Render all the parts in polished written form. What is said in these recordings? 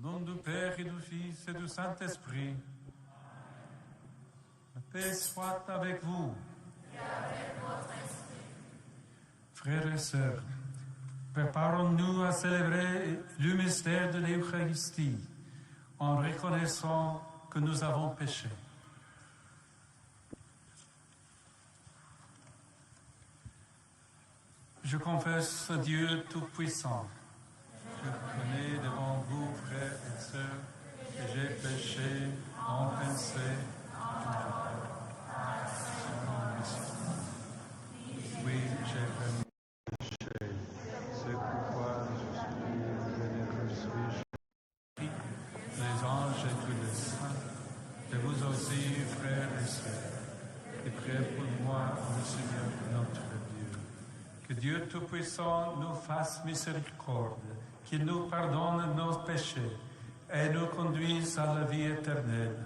nom du Père et du Fils et du Saint-Esprit. La paix soit avec vous. Et avec votre esprit. Frères et sœurs, préparons-nous à célébrer le mystère de l'Eucharistie en reconnaissant que nous avons péché. Je confesse à Dieu Tout-Puissant. Je reconnais devant vous, frères et sœurs, que j'ai péché en pensée, en parole, en action, en esprit. Oui, j'ai vraiment péché. C'est pourquoi je suis les anges et tous les saints, et vous aussi, frères et sœurs, et priez pour moi, le Seigneur notre Dieu. Que Dieu Tout-Puissant nous fasse miséricorde, qu'il nous pardonne nos péchés et nous conduise à la vie éternelle.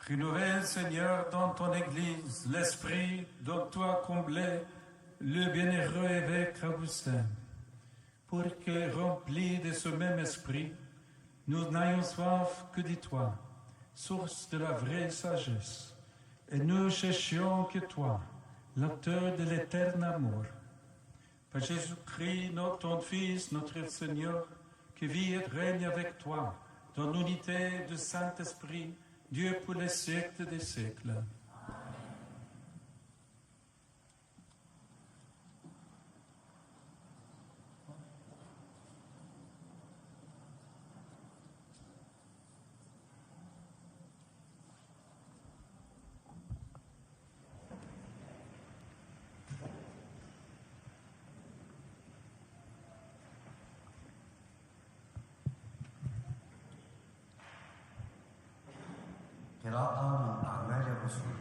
Renouvelle, Seigneur, dans ton Église l'esprit dont tu as comblé le bienheureux évêque Augustin, pour que, remplis de ce même esprit, nous n'ayons soif que de toi, source de la vraie sagesse, et nous cherchions que toi, l'auteur de l'éternel amour. Par Jésus-Christ, ton Fils, notre Seigneur, qui vit et règne avec toi, dans l'unité du Saint-Esprit, Dieu pour les siècles des siècles. قراءة من أعمال الرسل.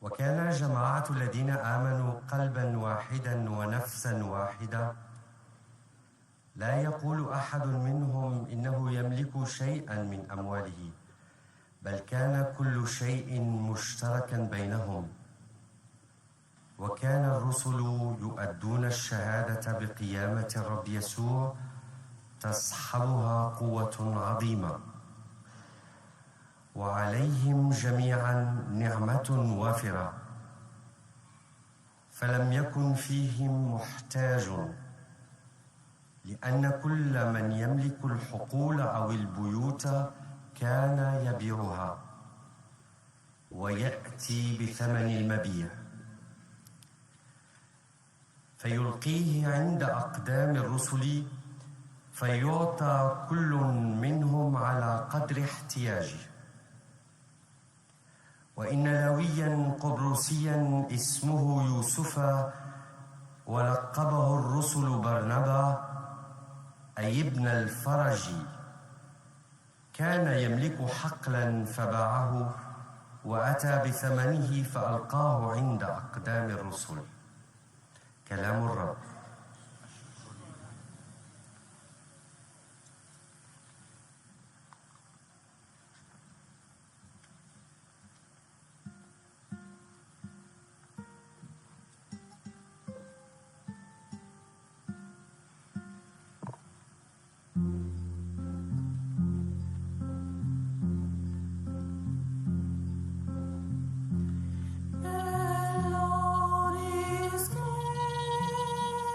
وكان الجماعة الذين آمنوا قلبا واحدا ونفسا واحدة، لا يقول أحد منهم إنه يملك شيئا من أمواله، بل كان كل شيء مشتركا بينهم. وكان الرسل يؤدون الشهادة بقيامة الرب يسوع تصحبها قوة عظيمة، وعليهم جميعا نعمة وافرة، فلم يكن فيهم محتاج، لأن كل من يملك الحقول أو البيوت كان يبيعها ويأتي بثمن المبيع فيلقيه عند أقدام الرسل، فيعطى كل منهم على قدر احتياجه. وإن لاويا قبرصيا اسمه يوسف، ولقبه الرسل برنبا أي ابن الفرج، كان يملك حقلا فباعه وأتى بثمنه فألقاه عند أقدام الرسل. كلام الرب. The Lord is great.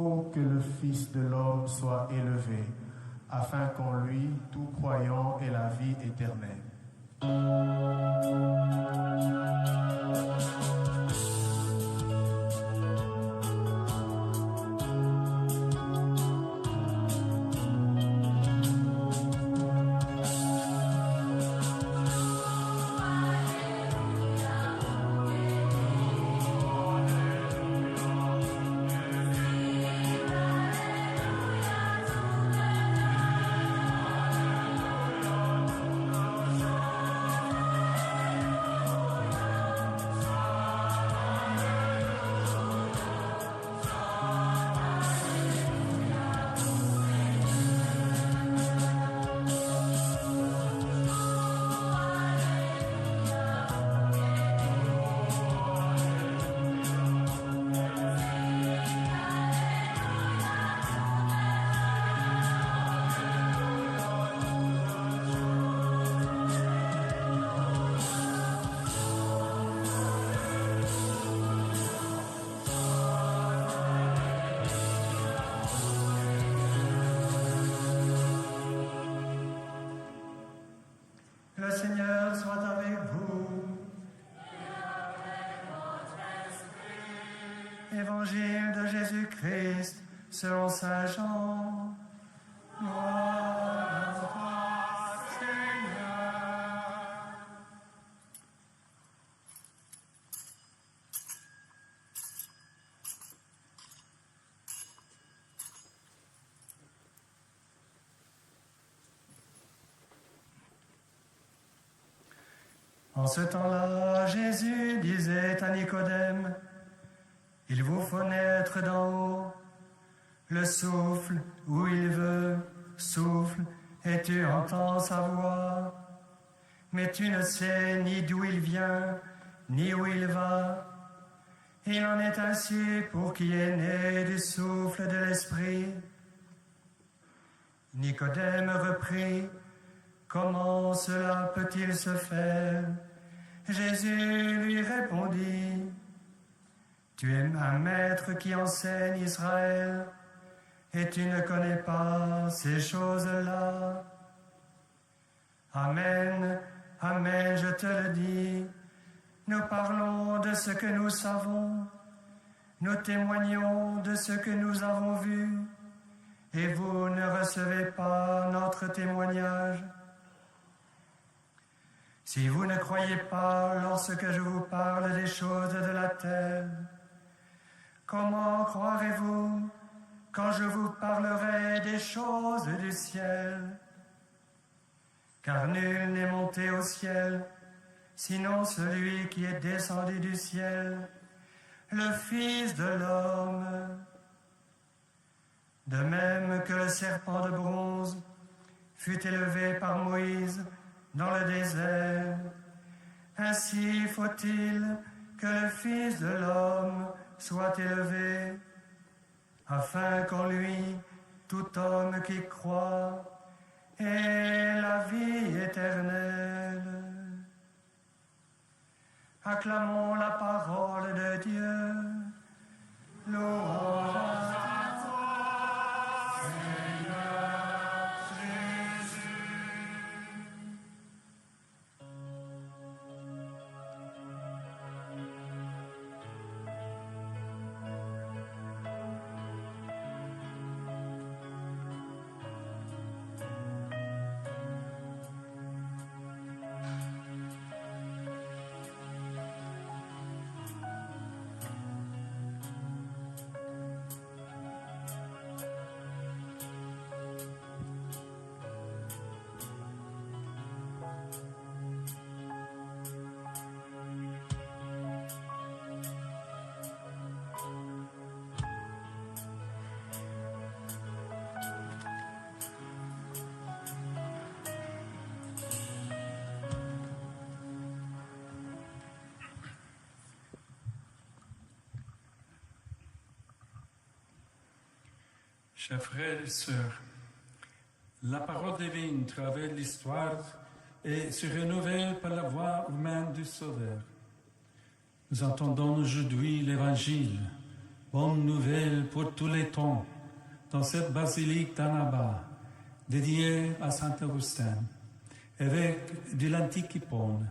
faut que le Fils de l'homme soit élevé, afin qu'en lui, tout croyant ait la vie éternelle. Le Seigneur soit avec vous. Évangile de Jésus-Christ selon saint Jean. Gloire à toi, Seigneur. En ce temps-là, Jésus disait à Nicodème, « Il vous faut naître d'en haut. Le souffle, où il veut, souffle, et tu entends sa voix. Mais tu ne sais ni d'où il vient, ni où il va. Il en est ainsi pour qui est né du souffle de l'Esprit. » Nicodème reprit, « Comment cela peut-il se faire ?» Jésus lui répondit, « Tu es un maître qui enseigne Israël, et tu ne connais pas ces choses-là. Amen, amen, je te le dis, nous parlons de ce que nous savons, nous témoignons de ce que nous avons vu, et vous ne recevez pas notre témoignage. Si vous ne croyez pas lorsque je vous parle des choses de la terre, comment croirez-vous quand je vous parlerai des choses du ciel? Car nul n'est monté au ciel, sinon celui qui est descendu du ciel, le Fils de l'homme. De même que le serpent de bronze fut élevé par Moïse dans le désert, ainsi faut-il que le Fils de l'homme soit élevé, afin qu'en lui, tout homme qui croit ait la vie éternelle. Acclamons la parole de Dieu. Louange à toi, Seigneur Jésus. Chers frères et sœurs, la parole divine traverse l'histoire et se renouvelle par la voix humaine du Sauveur. Nous entendons aujourd'hui l'Évangile, bonne nouvelle pour tous les temps, dans cette basilique d'Annaba, dédiée à Saint Augustin, évêque de l'Antiquipone.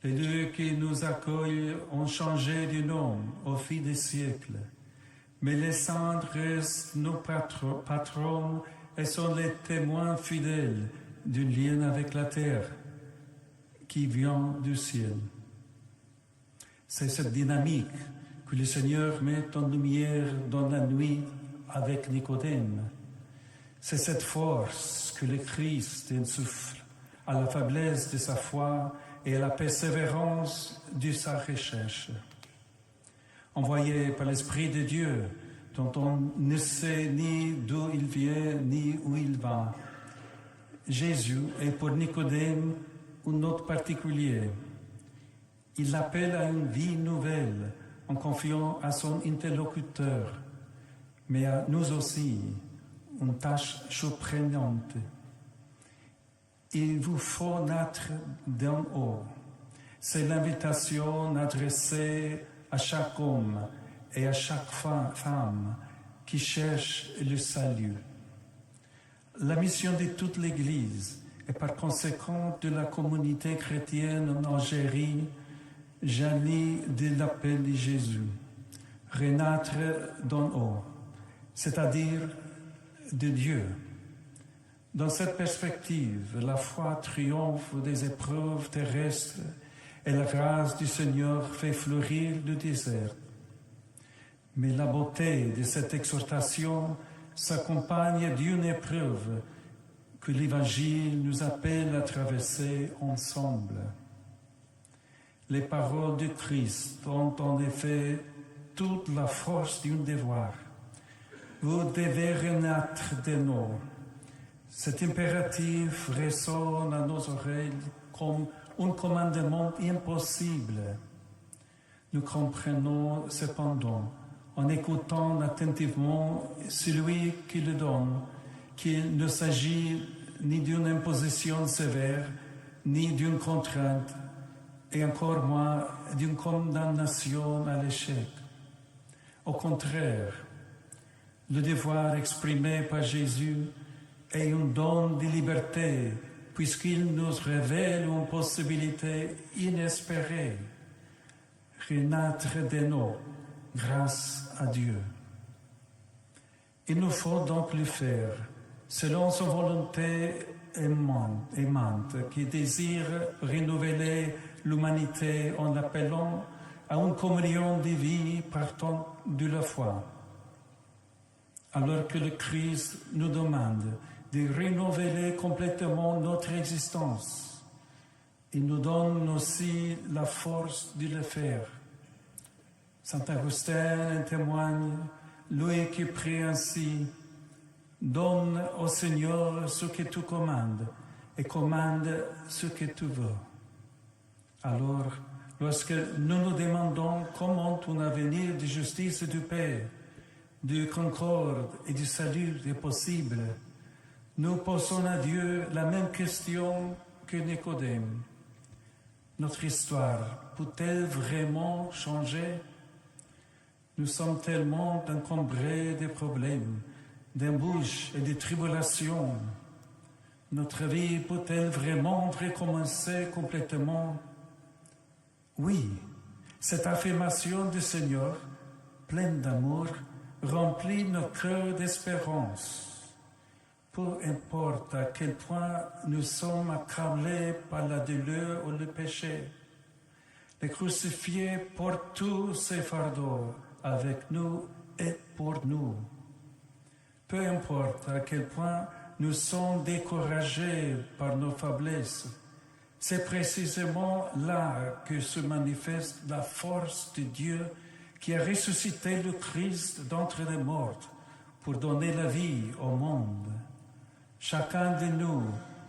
Les lieux qui nous accueillent ont changé de nom au fil des siècles, mais les saints restent nos patrons et sont les témoins fidèles d'un lien avec la terre qui vient du ciel. C'est cette dynamique que le Seigneur met en lumière dans la nuit avec Nicodème. C'est cette force que le Christ insuffle à la faiblesse de sa foi et à la persévérance de sa recherche. Envoyé par l'Esprit de Dieu, dont on ne sait ni d'où il vient ni où il va, Jésus est pour Nicodème un hôte particulier. Il l'appelle à une vie nouvelle en confiant à son interlocuteur, mais à nous aussi une tâche surprenante. Il vous faut naître d'en haut. C'est l'invitation adressée à chaque homme et à chaque femme qui cherche le salut. La mission de toute l'Église et par conséquent de la communauté chrétienne en Algérie jaillit de l'appel de Jésus, renaître d'en haut, c'est-à-dire de Dieu. Dans cette perspective, la foi triomphe des épreuves terrestres et la grâce du Seigneur fait fleurir le désert. Mais la beauté de cette exhortation s'accompagne d'une épreuve que l'Évangile nous appelle à traverser ensemble. Les paroles du Christ ont en effet toute la force d'un devoir. Vous devez renaître de nouveau. Cet impératif résonne à nos oreilles comme un commandement impossible. Nous comprenons cependant, en écoutant attentivement celui qui le donne, qu'il ne s'agit ni d'une imposition sévère, ni d'une contrainte, et encore moins d'une condamnation à l'échec. Au contraire, le devoir exprimé par Jésus est un don de liberté, puisqu'il nous révèle une possibilité inespérée, renaître de nouveau grâce à Dieu. Il nous faut donc le faire, selon son volonté aimante, qui désire renouveler l'humanité en l'appelant à une communion de vie partant de la foi. Alors que le Christ nous demande de renouveler complètement notre existence, il nous donne aussi la force de le faire. Saint Augustin en témoigne, lui qui prie ainsi: donne au Seigneur ce que tu commandes et commande ce que tu veux. Alors, lorsque nous nous demandons comment un avenir de justice et de paix, de concorde et de salut est possible, nous posons à Dieu la même question que Nicodème. Notre histoire peut-elle vraiment changer? Nous sommes tellement encombrés de problèmes, d'embûches et de tribulations. Notre vie peut-elle vraiment recommencer complètement? Oui, cette affirmation du Seigneur, pleine d'amour, remplit nos cœurs d'espérance. Peu importe à quel point nous sommes accablés par la douleur ou le péché, le crucifié porte tous ses fardeaux avec nous et pour nous. Peu importe à quel point nous sommes découragés par nos faiblesses, c'est précisément là que se manifeste la force de Dieu qui a ressuscité le Christ d'entre les morts pour donner la vie au monde. Chacun de nous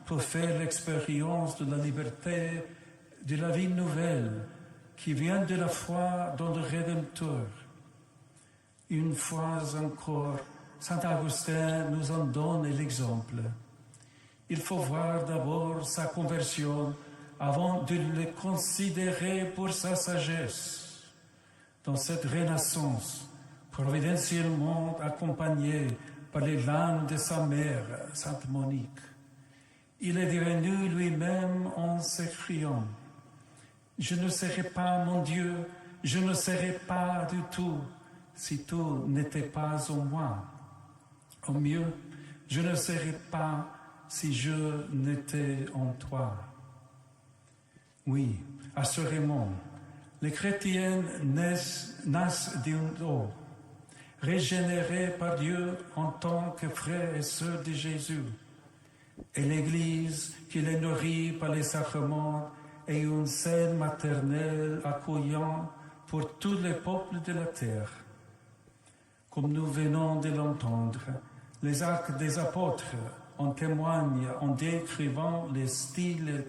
peut faire l'expérience de la liberté, de la vie nouvelle qui vient de la foi dans le Rédempteur. Une fois encore, Saint Augustin nous en donne l'exemple. Il faut voir d'abord sa conversion avant de le considérer pour sa sagesse. Dans cette renaissance, providentiellement accompagné par les larmes de sa mère, Sainte Monique. Il est devenu lui-même en s'écriant « Je ne serais pas, mon Dieu, je ne serais pas du tout si tout n'était pas en moi. Au mieux, je ne serais pas si je n'étais en toi. » Oui, assurément, les chrétiens naissent d'un eau, régénérés par Dieu en tant que frères et sœurs de Jésus. Et l'Église, qui les nourrit par les sacrements, est une scène maternelle accueillante pour tous les peuples de la terre. Comme nous venons de l'entendre, les actes des apôtres en témoignent en décrivant les styles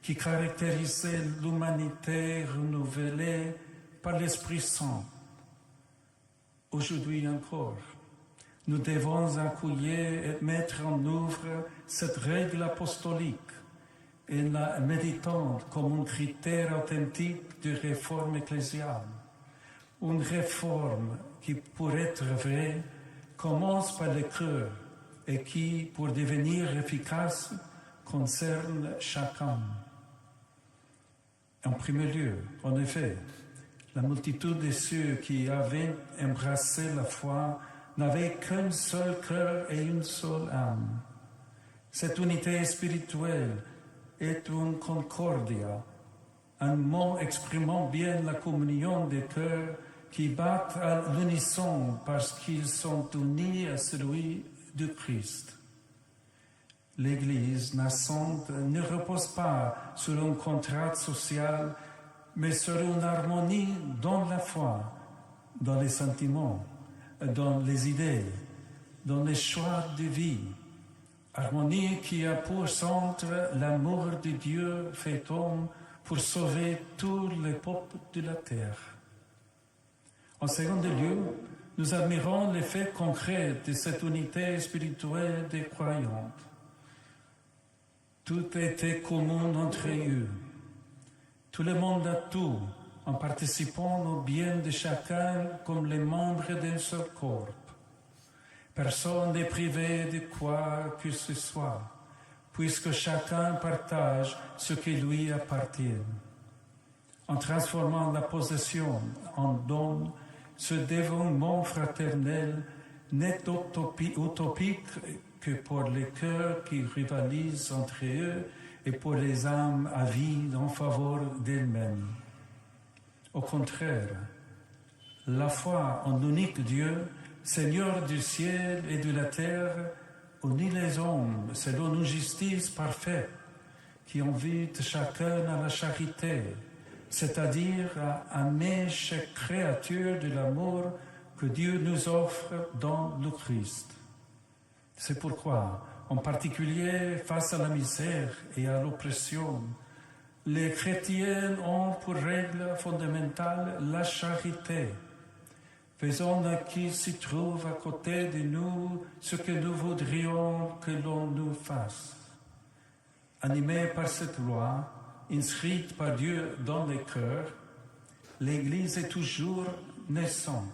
qui caractérisaient l'humanité renouvelée par l'Esprit Saint. Aujourd'hui encore, nous devons accueillir et mettre en œuvre cette règle apostolique et la méditons comme un critère authentique de réforme ecclésiale. Une réforme qui, pour être vraie, commence par le cœur et qui, pour devenir efficace, concerne chacun. En premier lieu, en effet, la multitude de ceux qui avaient embrassé la foi n'avaient qu'un seul cœur et une seule âme. Cette unité spirituelle est une concordia, un mot exprimant bien la communion des cœurs qui battent à l'unisson parce qu'ils sont unis à celui du Christ. L'Église naissante ne repose pas sur un contrat social, mais sur une harmonie dans la foi, dans les sentiments, dans les idées, dans les choix de vie. Harmonie qui a pour centre l'amour de Dieu fait homme pour sauver tous les peuples de la terre. En second lieu, nous admirons l'effet concret de cette unité spirituelle des croyants. Tout était commun entre eux. Tout le monde a tout, en participant au bien de chacun comme les membres d'un seul corps. Personne n'est privé de quoi que ce soit, puisque chacun partage ce qui lui appartient. En transformant la possession en don, ce dévouement fraternel n'est utopique que pour les cœurs qui rivalisent entre eux et pour les âmes avides en faveur d'elles-mêmes. Au contraire, la foi en l'unique Dieu, Seigneur du ciel et de la terre, unit les hommes selon une justice parfaite qui invite chacun à la charité, c'est-à-dire à aimer chaque créature de l'amour que Dieu nous offre dans le Christ. C'est pourquoi, en particulier face à la misère et à l'oppression, les chrétiens ont pour règle fondamentale la charité, faisant à qui s'y trouve à côté de nous ce que nous voudrions que l'on nous fasse. Animée par cette loi, inscrite par Dieu dans les cœurs, l'Église est toujours naissante,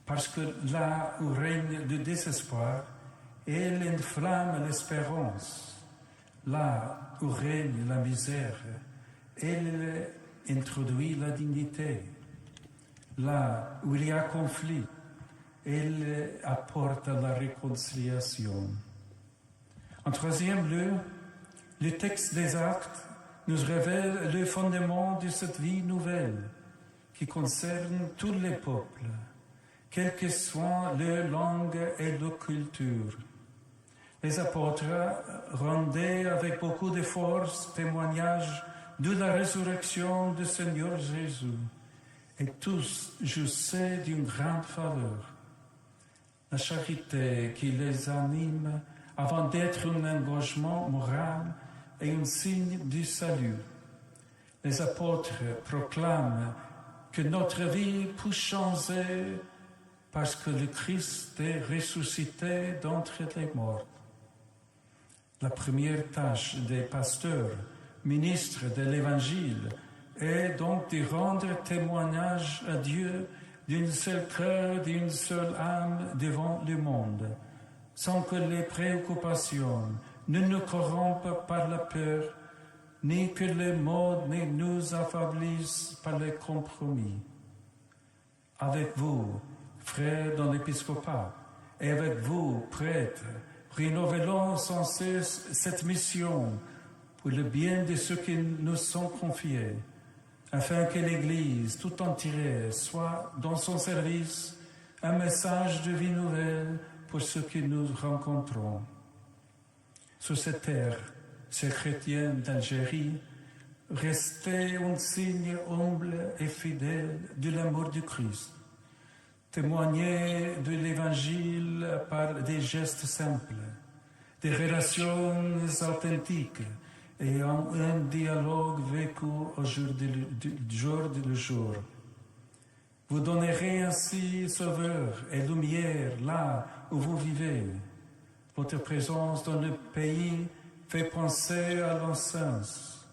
parce que là où règne le désespoir, elle enflamme l'espérance. Là où règne la misère, elle introduit la dignité. Là où il y a conflit, elle apporte la réconciliation. En troisième lieu, le texte des Actes nous révèle le fondement de cette vie nouvelle qui concerne tous les peuples, quelle que soit leur langue et leur culture. Les apôtres rendaient avec beaucoup de force témoignage de la résurrection du Seigneur Jésus, et tous jouissaient d'une grande faveur. La charité qui les anime, avant d'être un engagement moral, est un signe du salut. Les apôtres proclament que notre vie peut changer parce que le Christ est ressuscité d'entre les morts. La première tâche des pasteurs, ministres de l'Évangile, est donc de rendre témoignage à Dieu d'une seule cœur, d'une seule âme devant le monde, sans que les préoccupations ne nous corrompent par la peur, ni que les mots ne nous affaiblissent par les compromis. Avec vous, frères dans l'épiscopat, et avec vous, prêtres, renouvelons sans cesse cette mission pour le bien de ceux qui nous sont confiés, afin que l'Église tout entière soit dans son service un message de vie nouvelle pour ceux que nous rencontrons. Sur cette terre, ces chrétiens d'Algérie, restez un signe humble et fidèle de l'amour du Christ. Témoignez de l'Évangile par des gestes simples, des relations authentiques et un dialogue vécu au jour le jour. Vous donnerez ainsi sauveur et lumière là où vous vivez. Votre présence dans le pays fait penser à l'encens,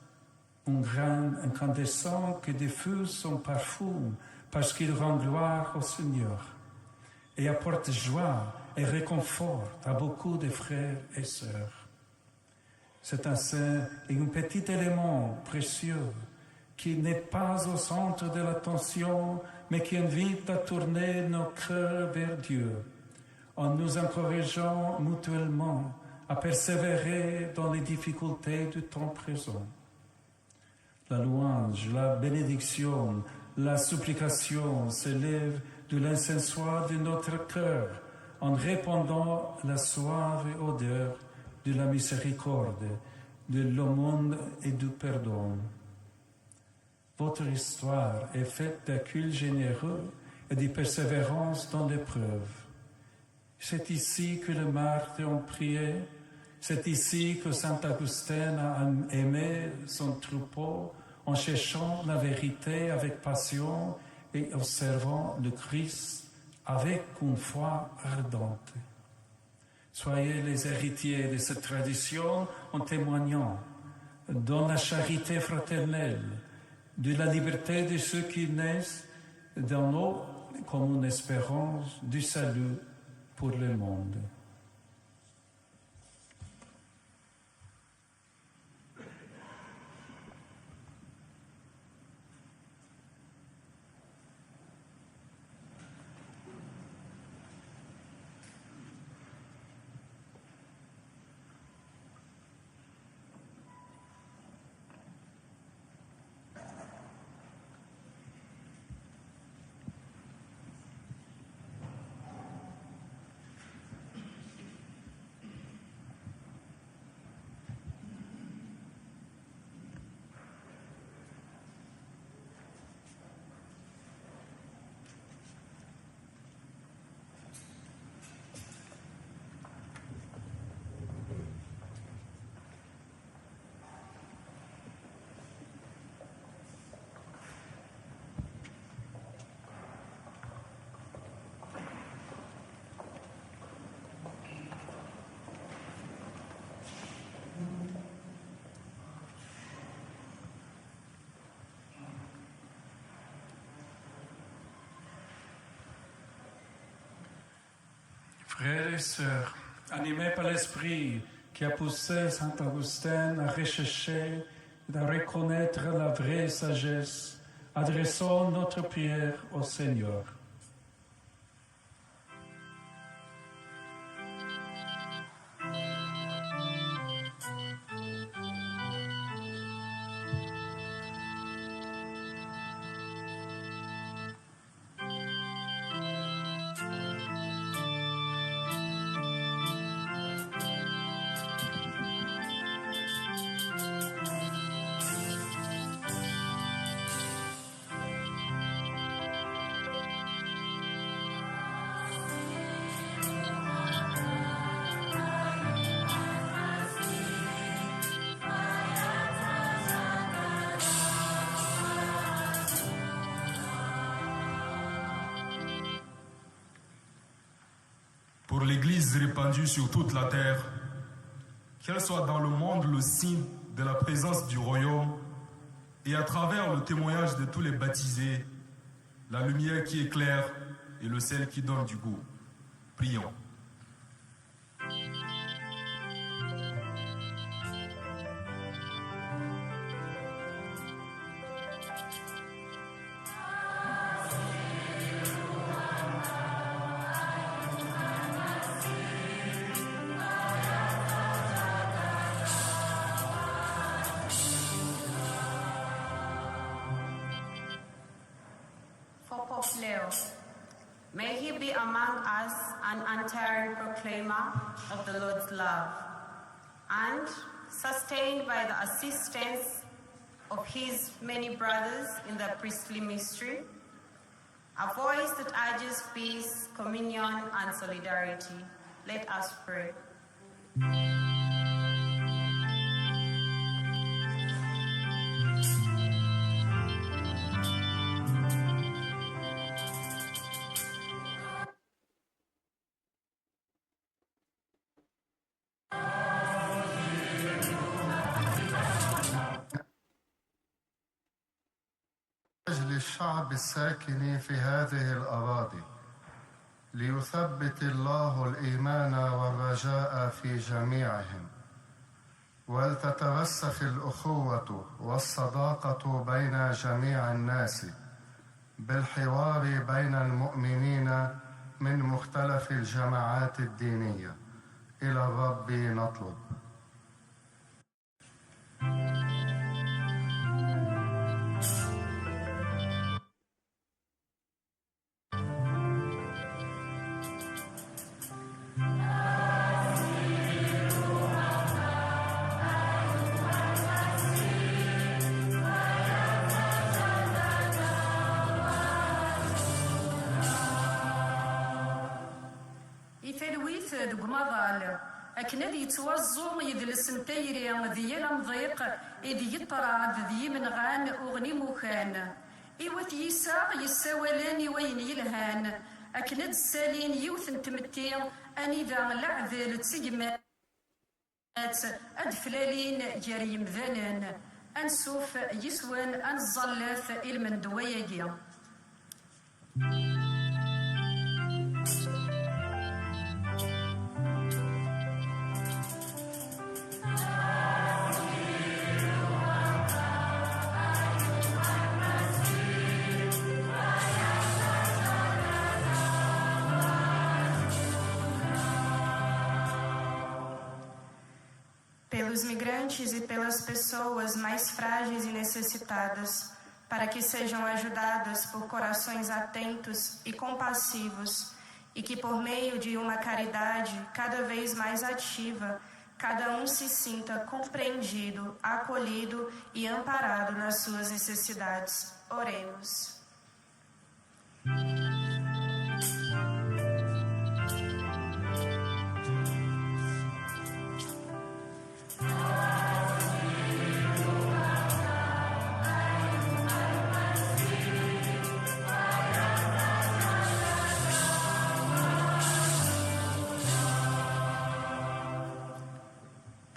un grain incandescent qui diffuse son parfum parce qu'il rend gloire au Seigneur et apporte joie et réconfort à beaucoup de frères et sœurs. C'est un saint et un petit élément précieux qui n'est pas au centre de l'attention, mais qui invite à tourner nos cœurs vers Dieu, en nous encourageant mutuellement à persévérer dans les difficultés du temps présent. La louange, la bénédiction, la supplication s'élèvent de l'incensoir de notre cœur en répandant la suave odeur de la miséricorde, de l'aumône et du pardon. Votre histoire est faite d'accueil généreux et de persévérance dans l'épreuve. C'est ici que les martyrs ont prié, c'est ici que saint Augustin a aimé son troupeau en cherchant la vérité avec passion et observant le Christ avec une foi ardente. Soyez les héritiers de cette tradition en témoignant dans la charité fraternelle, de la liberté de ceux qui naissent dans nous comme une espérance du salut pour le monde. Frères et sœurs, animés par l'Esprit qui a poussé saint Augustin à rechercher et à reconnaître la vraie sagesse, adressons notre prière au Seigneur. Pour l'Église répandue sur toute la terre, qu'elle soit dans le monde le signe de la présence du royaume et à travers le témoignage de tous les baptisés, la lumière qui éclaire et le sel qui donne du goût. Prions. For Pope Leo, may he be among us an untiring proclaimer of the Lord's love, and sustained by the assistance of his many brothers in the priestly mystery, a voice that urges peace, communion, and solidarity. Let us pray. للشعب الساكن في هذه الأراضي ليثبت الله الإيمان والرجاء في جميعهم ولتترسخ الأخوة والصداقة بين جميع الناس بالحوار بين المؤمنين من مختلف الجماعات الدينية. إلى الرب نطلب. دق مضال أكن ذي يتوزو يدلس متيري ذي المضيق إذ يطراد ذي من غان أغني مكان إيوث يساق يساولاني وين يلهان أكن ذي السالين يوثن تمتي أني ذا لعذل تسجمات أدفلالين جري مذنن أنسوف يسوان أنزلف إلمن دوايجي. Pelos migrantes e pelas pessoas mais frágeis e necessitadas, para que sejam ajudadas por corações atentos e compassivos, e que por meio de uma caridade cada vez mais ativa, cada um se sinta compreendido, acolhido e amparado nas suas necessidades. Oremos.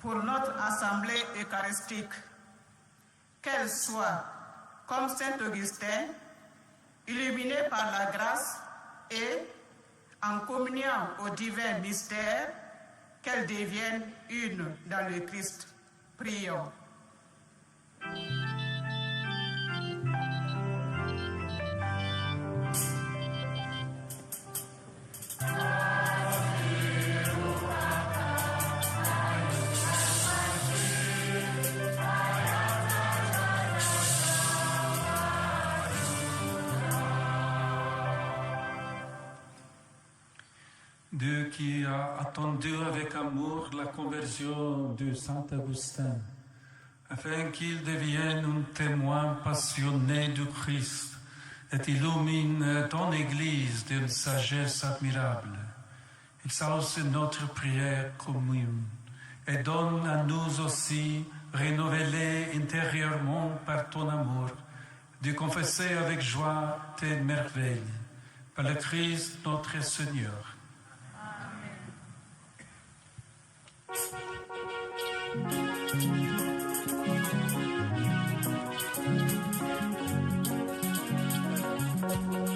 Pour notre assemblée eucharistique, qu'elle soit, comme Saint Augustin, illuminée par la grâce et, en communion au divin mystère, qu'elle devienne une dans le Christ. Prions. Dieu qui a attendu avec amour la conversion de Saint Augustin, afin qu'il devienne un témoin passionné du Christ et illumine ton Église d'une sagesse admirable. Exauce notre prière commune et donne à nous aussi, renouvelés intérieurement par ton amour, de confesser avec joie tes merveilles. Par le Christ notre Seigneur. Amen.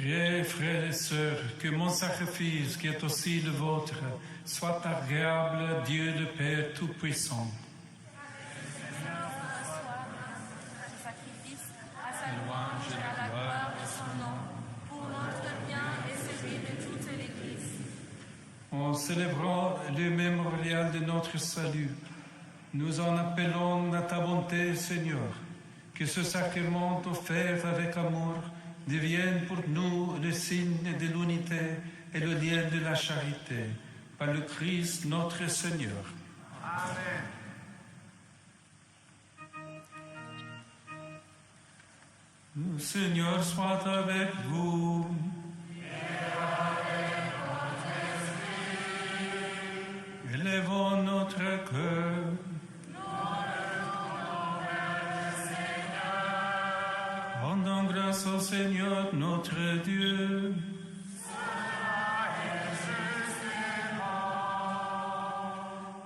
Priez, frères et sœurs, que mon sacrifice, qui est aussi le vôtre, soit agréable à Dieu le Père Tout-Puissant. Louange et la gloire de son nom, pour notre bien et celui de toute l'Église. En célébrant le mémorial de notre salut, nous en appelons à ta bonté, Seigneur, que ce sacrement offert avec amour devienne pour nous le signe de l'unité et le lien de la charité, par le Christ notre Seigneur. Amen. Le Seigneur soit avec vous. Élevons notre cœur. Rendons grâce au Seigneur notre Dieu.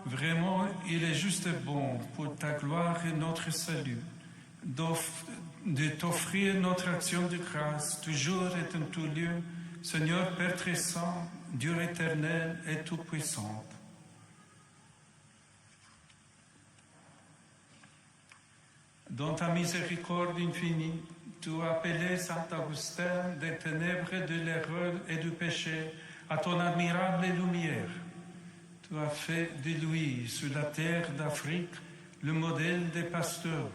Vraiment, il est juste bon pour ta gloire et notre salut de t'offrir notre action de grâce, toujours et en tout lieu, Seigneur Père très saint, Dieu éternel et tout-puissant. Dans ta miséricorde infinie, tu as appelé Saint Augustin des ténèbres, de l'erreur et du péché à ton admirable lumière. Tu as fait de lui, sur la terre d'Afrique, le modèle des pasteurs,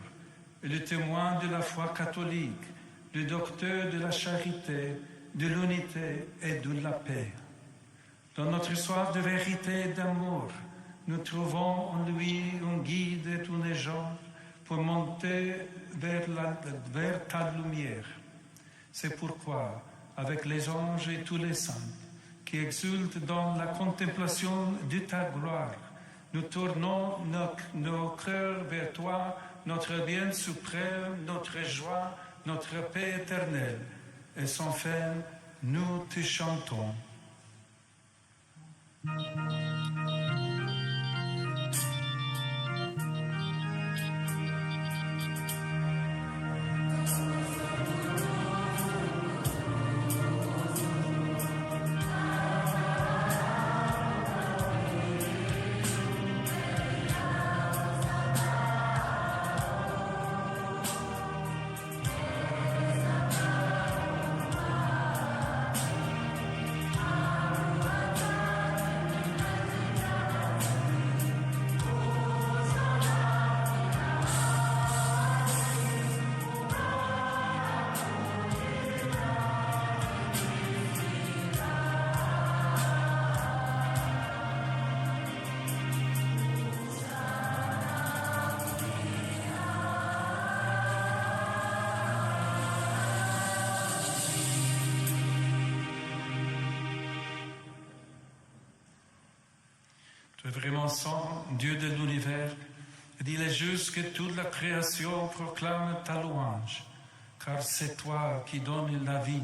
le témoin de la foi catholique, le docteur de la charité, de l'unité et de la paix. Dans notre soif de vérité et d'amour, nous trouvons en lui un guide et un exemple pour monter vers ta lumière. C'est pourquoi, avec les anges et tous les saints, qui exultent dans la contemplation de ta gloire, nous tournons nos cœurs vers toi, notre bien suprême, notre joie, notre paix éternelle. Et sans fin, nous te chantons. Tu es vraiment saint, Dieu de l'univers, et il est juste que toute la création proclame ta louange, car c'est toi qui donnes la vie,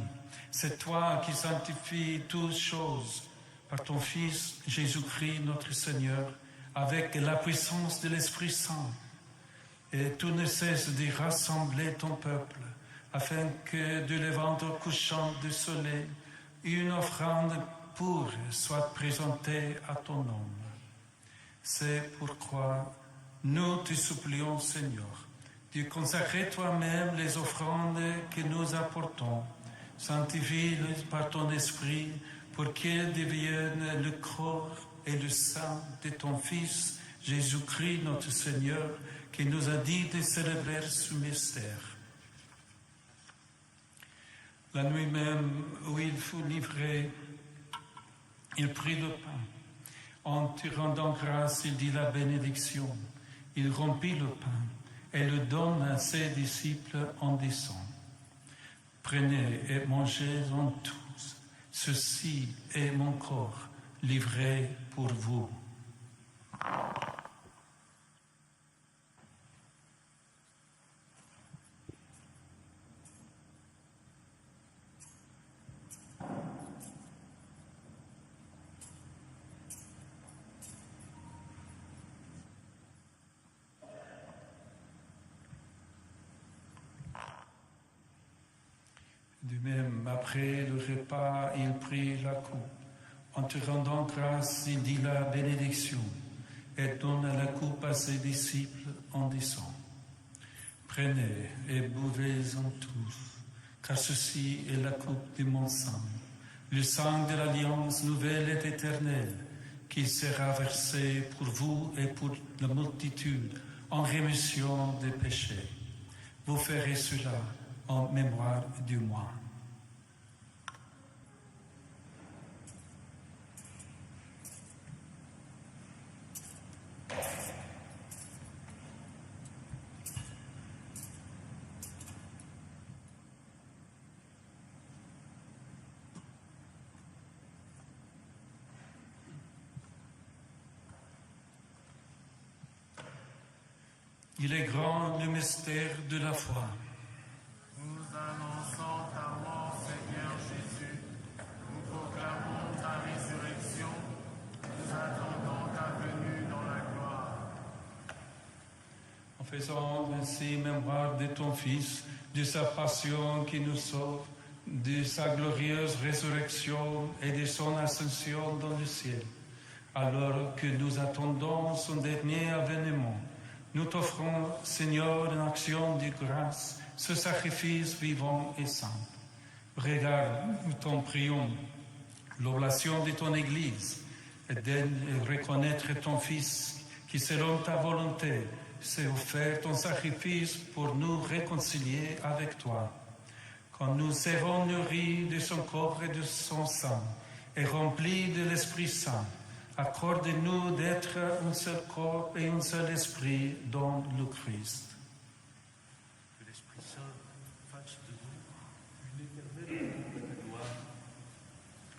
c'est toi qui sanctifies toutes choses par ton Fils Jésus-Christ notre Seigneur, avec la puissance de l'Esprit Saint. Et tu ne cesses de rassembler ton peuple, afin que de levant au couchant du soleil, une offrande pure soit présentée à ton nom. C'est pourquoi nous te supplions, Seigneur, de consacrer toi-même les offrandes que nous apportons. Sanctifie-les par ton esprit pour qu'elles deviennent le corps et le sang de ton Fils, Jésus-Christ, notre Seigneur, qui nous a dit de célébrer ce mystère. La nuit même où il fut livré, il prit le pain. En te rendant grâce, il dit la bénédiction. Il rompit le pain et le donne à ses disciples en disant: Prenez et mangez-en tous. Ceci est mon corps livré pour vous. De même, Après le repas, il prit la coupe. En te rendant grâce, il dit la bénédiction et donne la coupe à ses disciples en disant: Prenez et buvez-en tous, car ceci est la coupe de mon sang, le sang de l'alliance nouvelle et éternelle, qui sera versé pour vous et pour la multitude en rémission des péchés. Vous ferez cela en mémoire de moi. Il est grand le mystère de la foi. Nous annonçons ta mort, Seigneur Jésus. Nous proclamons ta résurrection. Nous attendons ta venue dans la gloire. En faisant ainsi mémoire de ton Fils, de sa passion qui nous sauve, de sa glorieuse résurrection et de son ascension dans le ciel, alors que nous attendons son dernier avènement, nous t'offrons, Seigneur, en action de grâce, ce sacrifice vivant et saint. Regarde, nous t'en prions, l'oblation de ton Église, et de reconnaître ton Fils, qui selon ta volonté s'est offert ton sacrifice pour nous réconcilier avec toi. Quand nous serons nourris de son corps et de son sang, et remplis de l'Esprit Saint, accorde-nous d'être un seul corps et un seul esprit dans le Christ. Que l'Esprit Saint fasse de nous une éternelle gloire,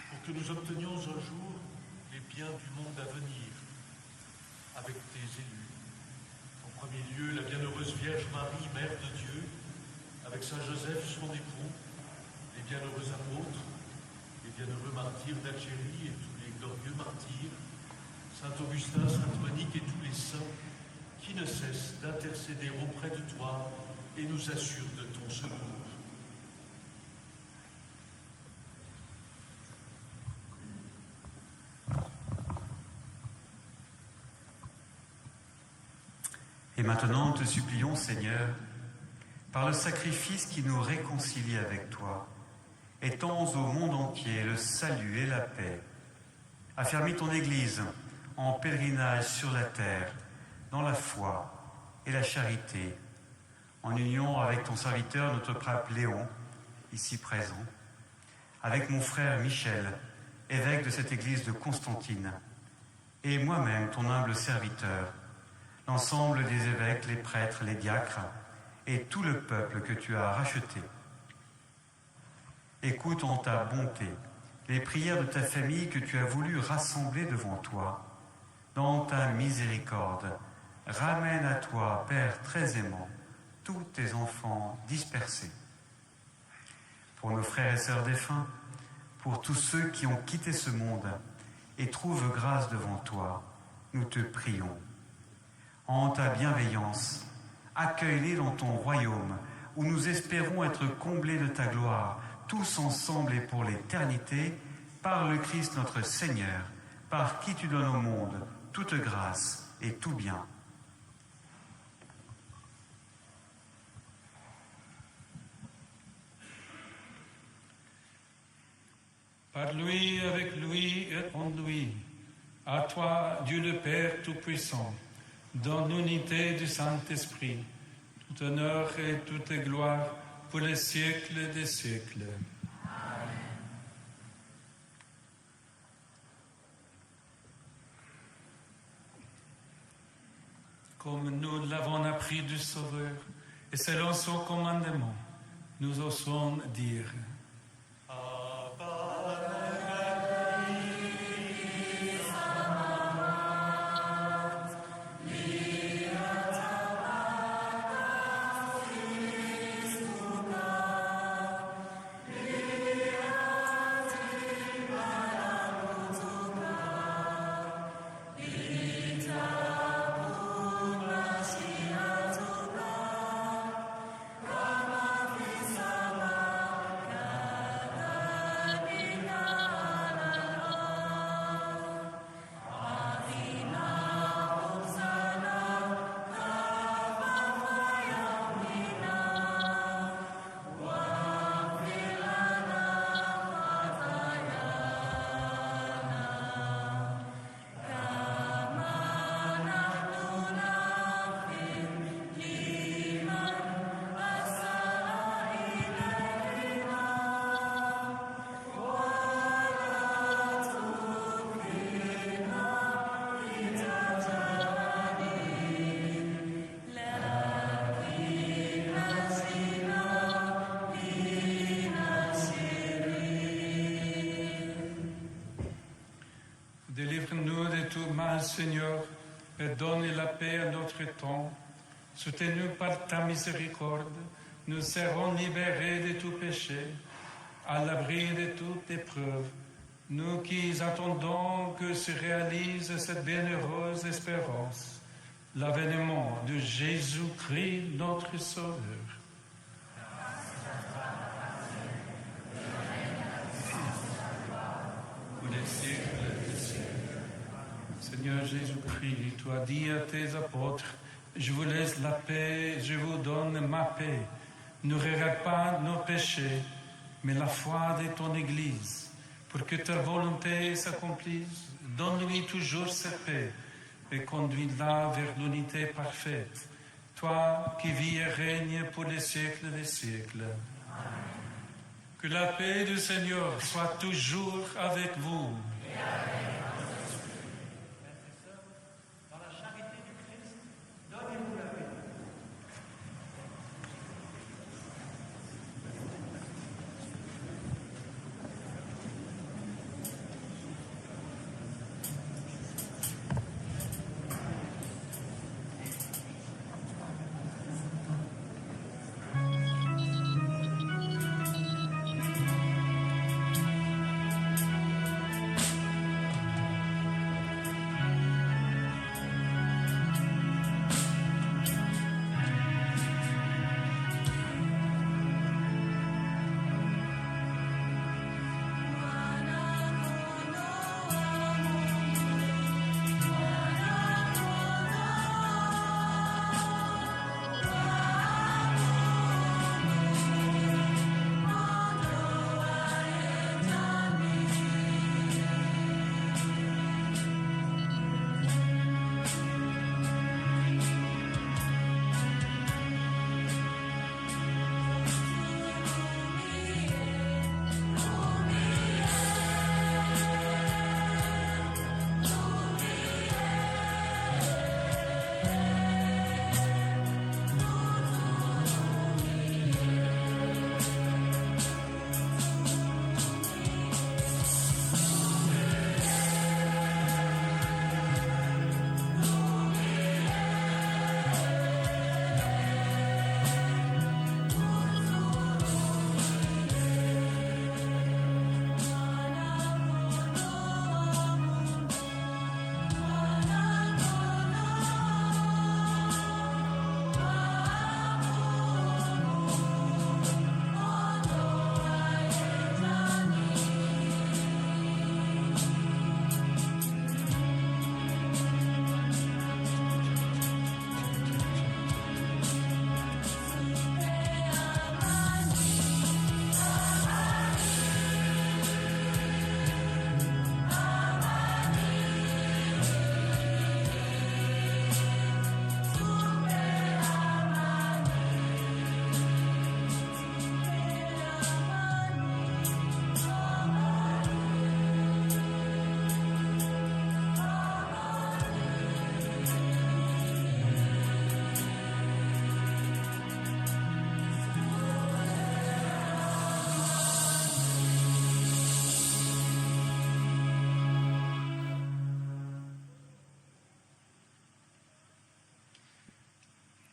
pour que nous obtenions un jour les biens du monde à venir, avec tes élus. En premier lieu, la bienheureuse Vierge Marie, Mère de Dieu, avec Saint Joseph, son époux, les bienheureux apôtres, les bienheureux martyrs d'Algérie et tous les glorieux martyrs, Saint Augustin, Sainte Monique et tous les saints qui ne cessent d'intercéder auprès de toi et nous assurent de ton secours. Et maintenant, nous te supplions, Seigneur, par le sacrifice qui nous réconcilie avec toi, étends au monde entier le salut et la paix. Affermis ton Église en pèlerinage sur la terre, dans la foi et la charité, en union avec ton serviteur, notre pape Léon, ici présent, avec mon frère Michel, évêque de cette église de Constantine, et moi-même, ton humble serviteur, l'ensemble des évêques, les prêtres, les diacres, et tout le peuple que tu as racheté. Écoute en ta bonté les prières de ta famille que tu as voulu rassembler devant toi. Dans ta miséricorde, ramène à toi, Père très aimant, tous tes enfants dispersés. Pour nos frères et sœurs défunts, pour tous ceux qui ont quitté ce monde et trouvent grâce devant toi, nous te prions. En ta bienveillance, accueille-les dans ton royaume, où nous espérons être comblés de ta gloire, tous ensemble et pour l'éternité, par le Christ notre Seigneur, par qui tu donnes au monde toute grâce et tout bien. Par lui, avec lui et en lui, à toi, Dieu le Père Tout-Puissant, dans l'unité du Saint-Esprit, tout honneur et toute gloire pour les siècles des siècles. Amen. Comme nous l'avons appris du Sauveur, et selon son commandement, nous osons dire: Seigneur, pardonne la paix à notre temps. Soutenus par ta miséricorde, nous serons libérés de tout péché, à l'abri de toute épreuve. Nous qui attendons que se réalise cette bienheureuse espérance, l'avènement de Jésus-Christ, notre Sauveur. Pour les siècles des siècles. Seigneur Jésus-Christ, tu as dit à tes apôtres, je vous laisse la paix, je vous donne ma paix. Ne regarde pas nos péchés, mais la foi de ton Église. Pour que ta volonté s'accomplisse, donne-lui toujours cette paix et conduis-la vers l'unité parfaite. Toi qui vis et règnes pour les siècles des siècles. Que la paix du Seigneur soit toujours avec vous.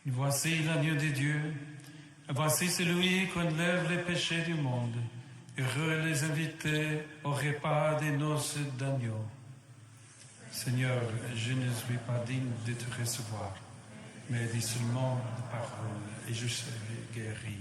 Voici l'agneau de Dieu, voici celui qui enlève les péchés du monde. Heureux les invités au repas des noces d'agneau. Seigneur, je ne suis pas digne de te recevoir, mais dis seulement la parole et je serai guéri.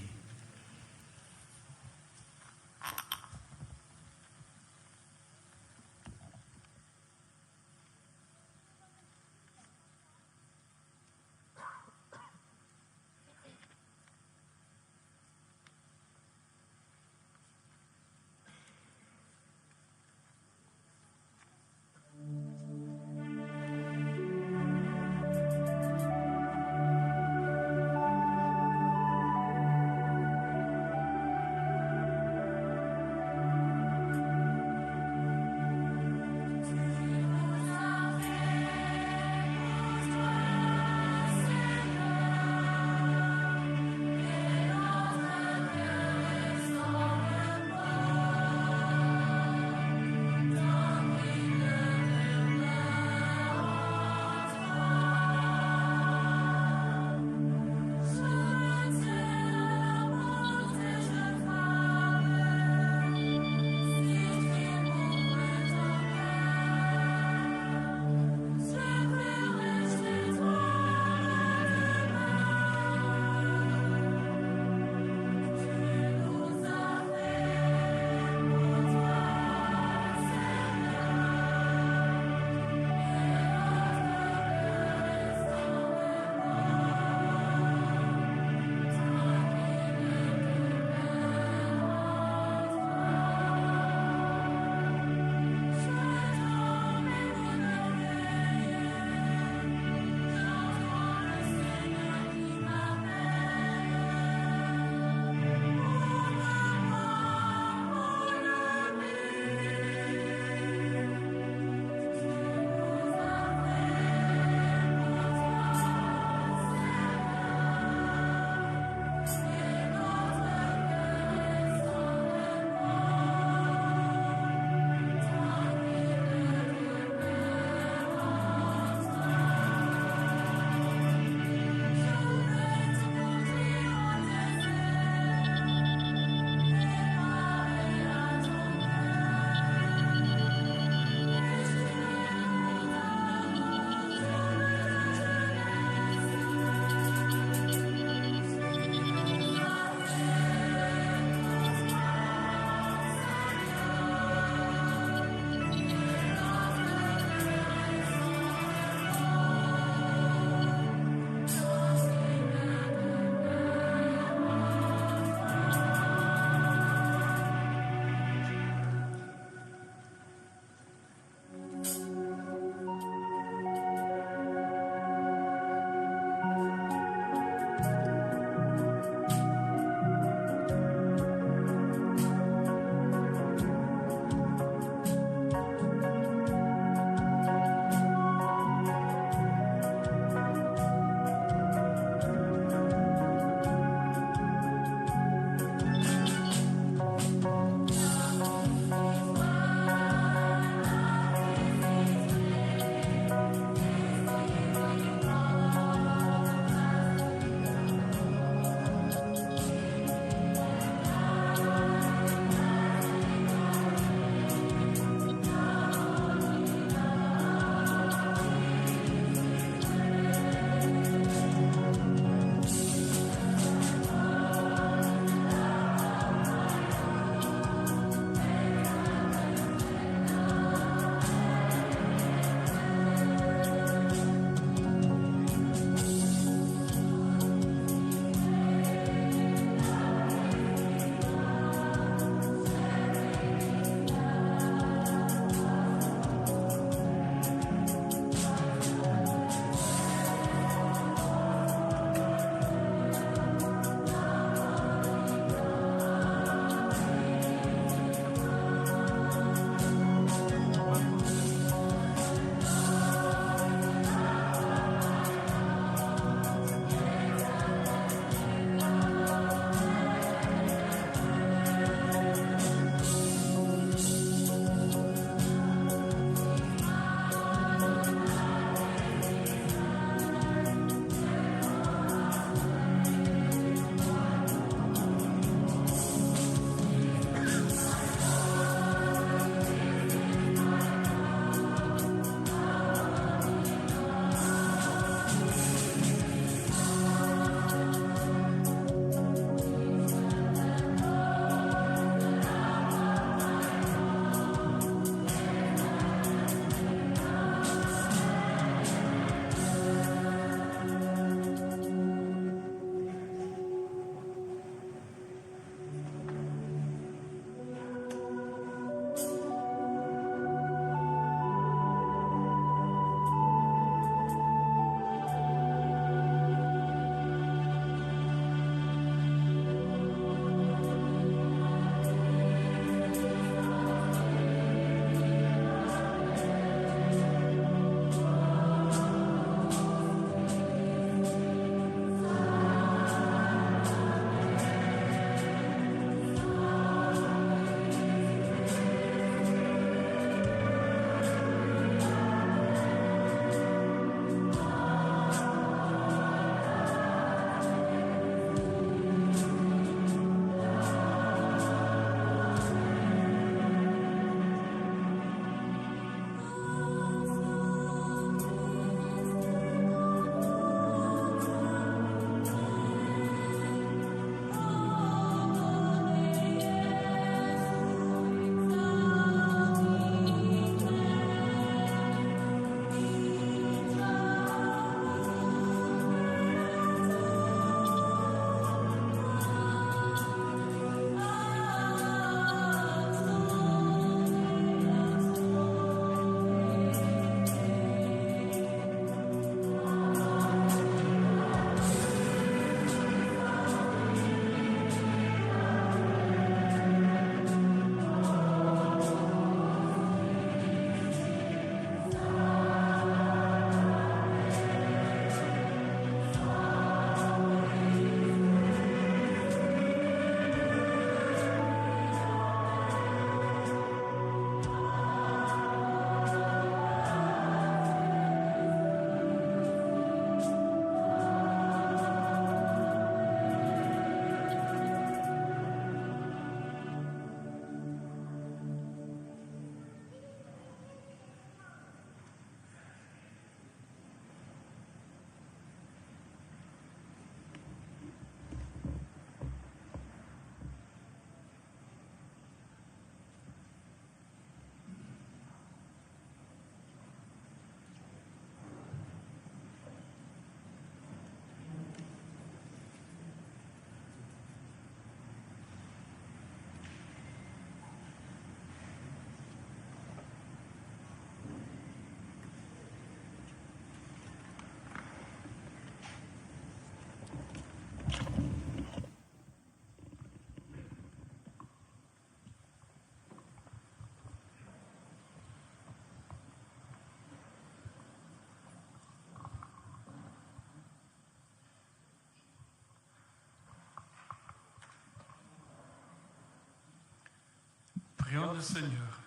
Prions le Seigneur.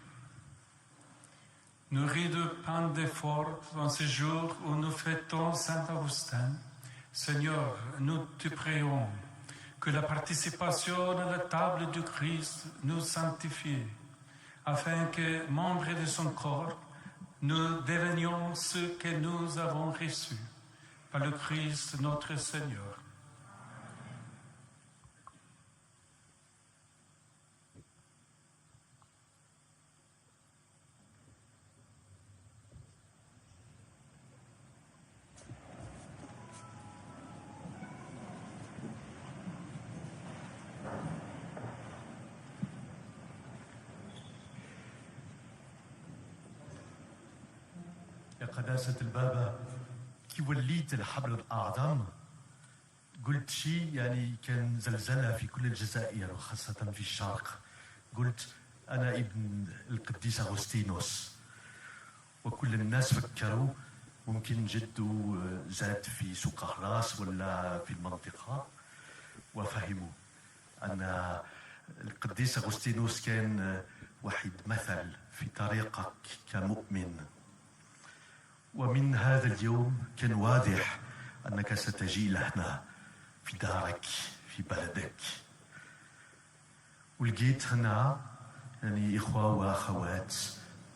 Nourris de pain d'effort en ce jour où nous fêtons Saint Augustin, Seigneur, nous te prions que la participation à la table du Christ nous sanctifie, afin que, membres de son corps, nous devenions ce que nous avons reçu par le Christ notre Seigneur. يا قداسة البابا كي وليت الحبل الأعظم قلت شيء يعني كان زلزلة في كل الجزائر وخاصة في الشرق. قلت أنا ابن القديس أغسطينوس، وكل الناس فكروا ممكن جده زاد في سوق أهراس ولا في المنطقة، وفهموا أن القديس أغسطينوس كان وحيد مثل في طريقك كمؤمن. ومن هذا اليوم كان واضح أنك ستجي لهنا في دارك في بلدك. ولقيت هنا يعني إخوة وأخوات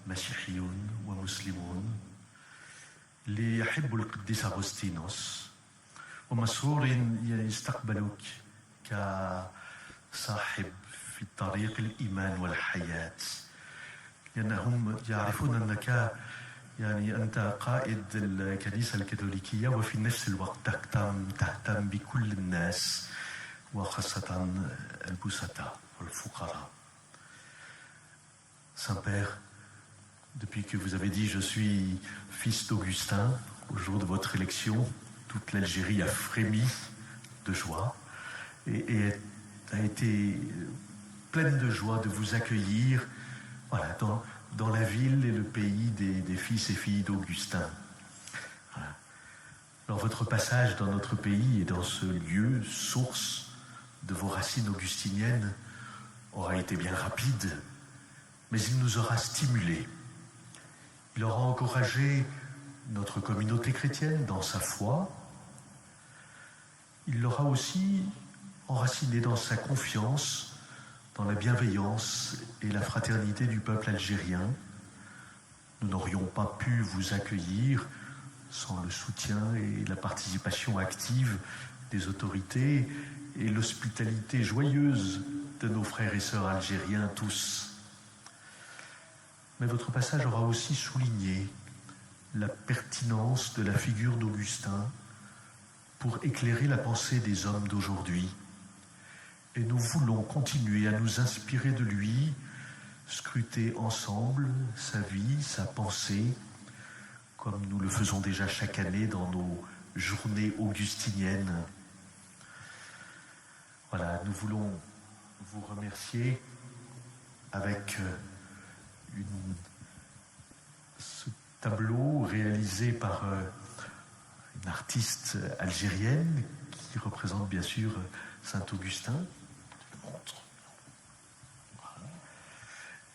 مسيحيون ومسلمون اللي يحبوا القديس أغسطينوس ومسرور يستقبلوك كصاحب في طريق الإيمان والحياة، لأنهم يعرفون أنك يعني أنت قائد الكنيسة الكاثوليكية وفي نفس الوقت تهتم بكل الناس وخاصة البسطاء والفقراء. Saint-Père, depuis que vous avez dit « Je suis fils d'Augustin », au jour de votre élection, toute l'Algérie a frémi de joie et a été pleine de joie de vous accueillir voilà, dans la ville et le pays des fils et filles d'Augustin. Voilà. Alors votre passage dans notre pays et dans ce lieu, source de vos racines augustiniennes, aura été bien rapide, mais il nous aura stimulés. Il aura encouragé notre communauté chrétienne dans sa foi. Il l'aura aussi enraciné dans sa confiance, dans la bienveillance et la fraternité du peuple algérien. Nous n'aurions pas pu vous accueillir sans le soutien et la participation active des autorités et l'hospitalité joyeuse de nos frères et sœurs algériens tous. Mais votre passage aura aussi souligné la pertinence de la figure d'Augustin pour éclairer la pensée des hommes d'aujourd'hui. Et nous voulons continuer à nous inspirer de lui, scruter ensemble sa vie, sa pensée, comme nous le faisons déjà chaque année dans nos journées augustiniennes. Voilà, nous voulons vous remercier avec ce tableau réalisé par une artiste algérienne qui représente bien sûr Saint-Augustin.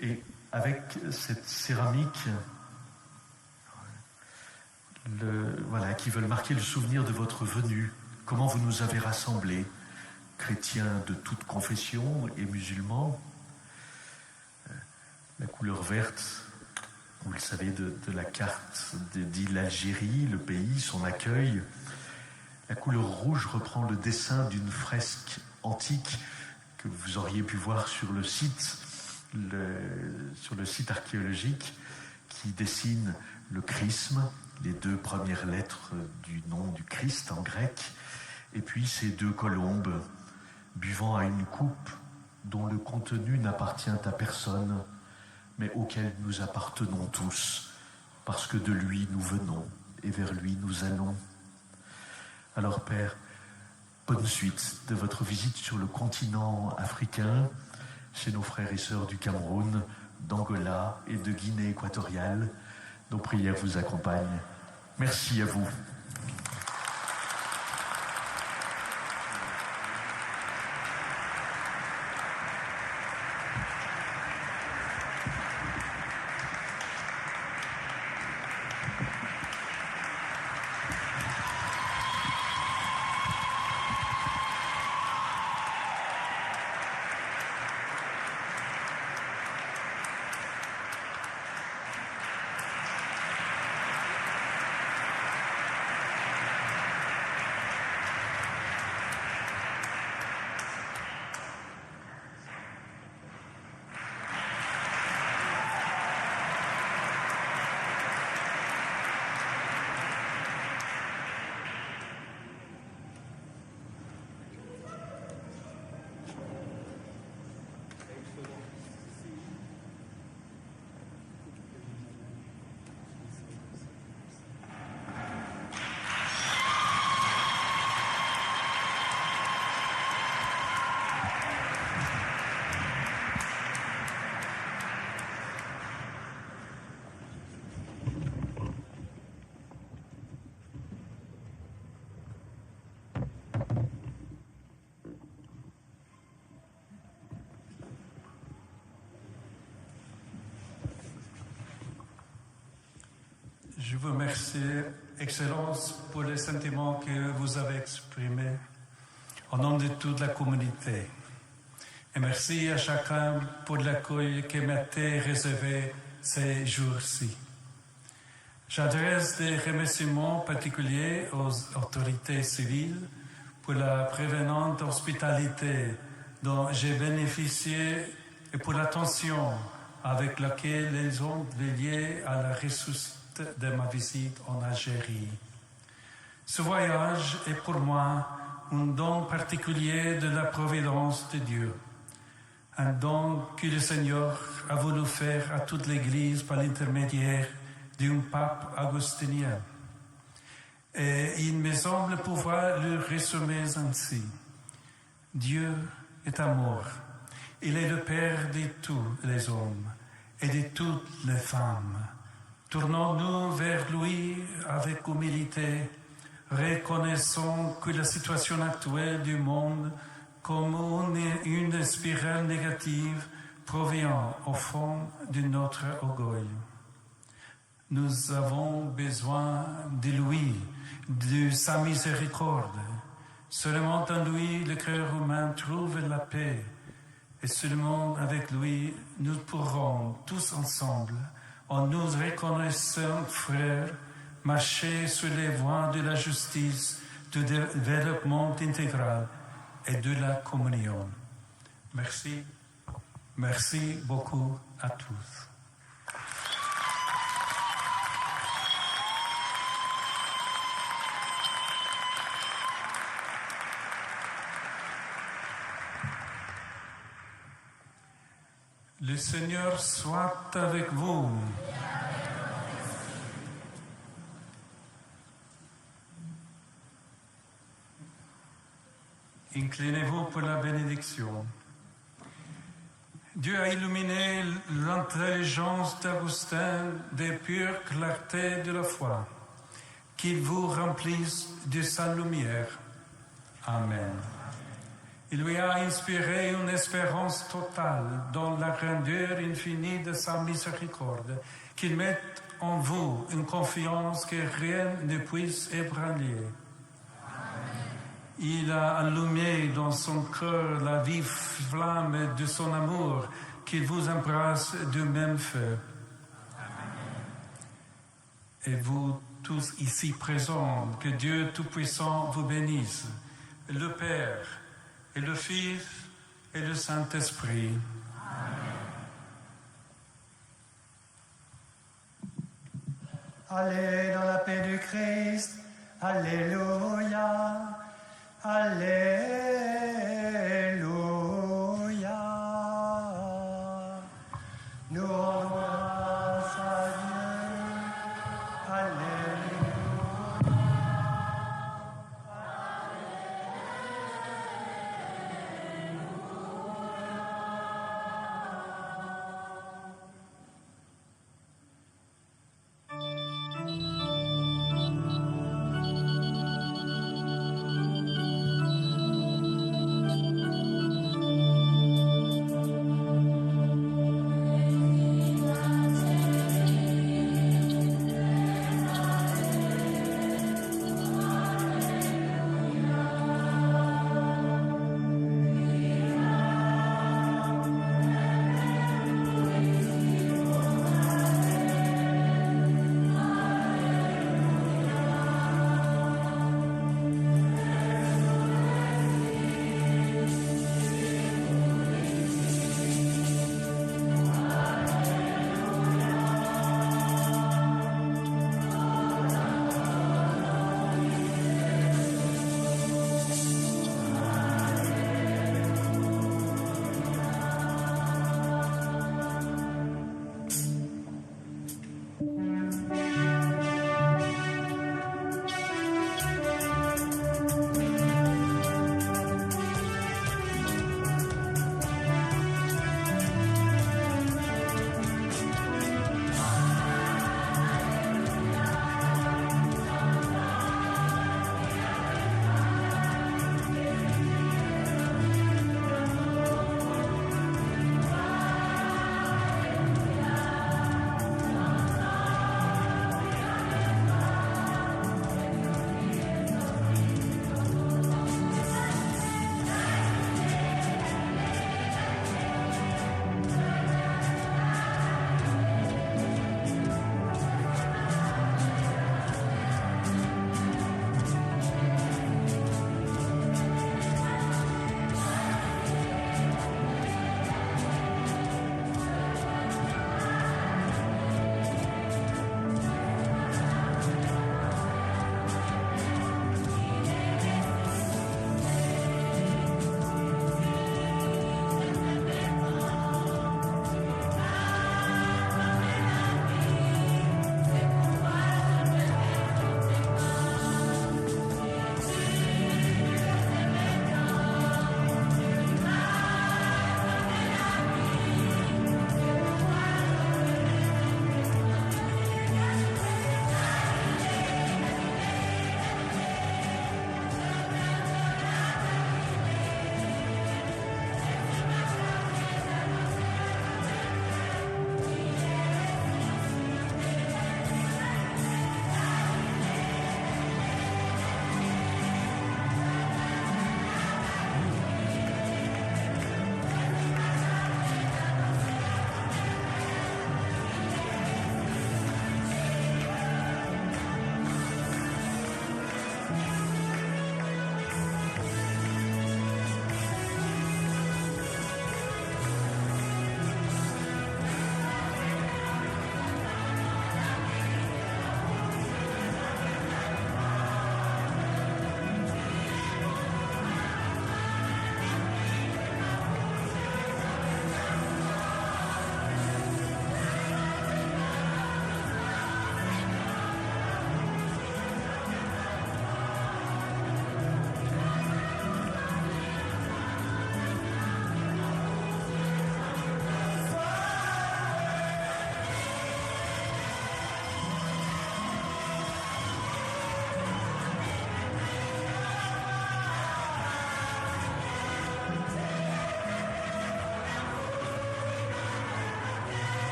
Et avec cette céramique qui veulent marquer le souvenir de votre venue, comment vous nous avez rassemblés, chrétiens de toute confession et musulmans. La couleur verte, vous le savez, de la carte dit l'Algérie, le pays, son accueil. La couleur rouge reprend le dessin d'une fresque antique que vous auriez pu voir sur le site archéologique qui dessine le chrisme, les deux premières lettres du nom du Christ en grec, et puis ces deux colombes buvant à une coupe dont le contenu n'appartient à personne, mais auquel nous appartenons tous, parce que de lui nous venons et vers lui nous allons. Alors Père, bonne suite de votre visite sur le continent africain, chez nos frères et sœurs du Cameroun, d'Angola et de Guinée équatoriale. Nos prières vous accompagnent. Merci à vous. Je vous remercie, Excellence, pour les sentiments que vous avez exprimés au nom de toute la communauté. Et merci à chacun pour l'accueil qui m'a été réservé ces jours-ci. J'adresse des remerciements particuliers aux autorités civiles pour la prévenante hospitalité dont j'ai bénéficié et pour l'attention avec laquelle ils ont veillé à la réussite de ma visite en Algérie. Ce voyage est pour moi un don particulier de la providence de Dieu, un don que le Seigneur a voulu faire à toute l'Église par l'intermédiaire d'un pape augustinien. Et il me semble pouvoir le résumer ainsi. Dieu est amour. Il est le Père de tous les hommes et de toutes les femmes. Tournons-nous vers lui avec humilité, reconnaissant que la situation actuelle du monde comme une spirale négative provient au fond de notre orgueil. Nous avons besoin de lui, de sa miséricorde. Seulement en lui, le cœur humain trouve la paix. Et seulement avec lui, nous pourrons tous ensemble, en nous reconnaissant frères, marcher sur les voies de la justice, du développement intégral et de la communion. Merci. Merci beaucoup à tous. Le Seigneur soit avec vous. Inclinez-vous pour la bénédiction. Dieu a illuminé l'intelligence d'Augustin des pures clartés de la foi. Qu'il vous remplisse de sa lumière. Amen. Il lui a inspiré une espérance totale dans la grandeur infinie de sa miséricorde, qu'il mette en vous une confiance que rien ne puisse ébranler. Il a allumé dans son cœur la vive flamme de son amour, qu'il vous embrasse du même feu. Et vous tous ici présents, que Dieu Tout-Puissant vous bénisse, le Père, et le Fils et le Saint-Esprit. Allez dans la paix du Christ. Alléluia. Alléluia.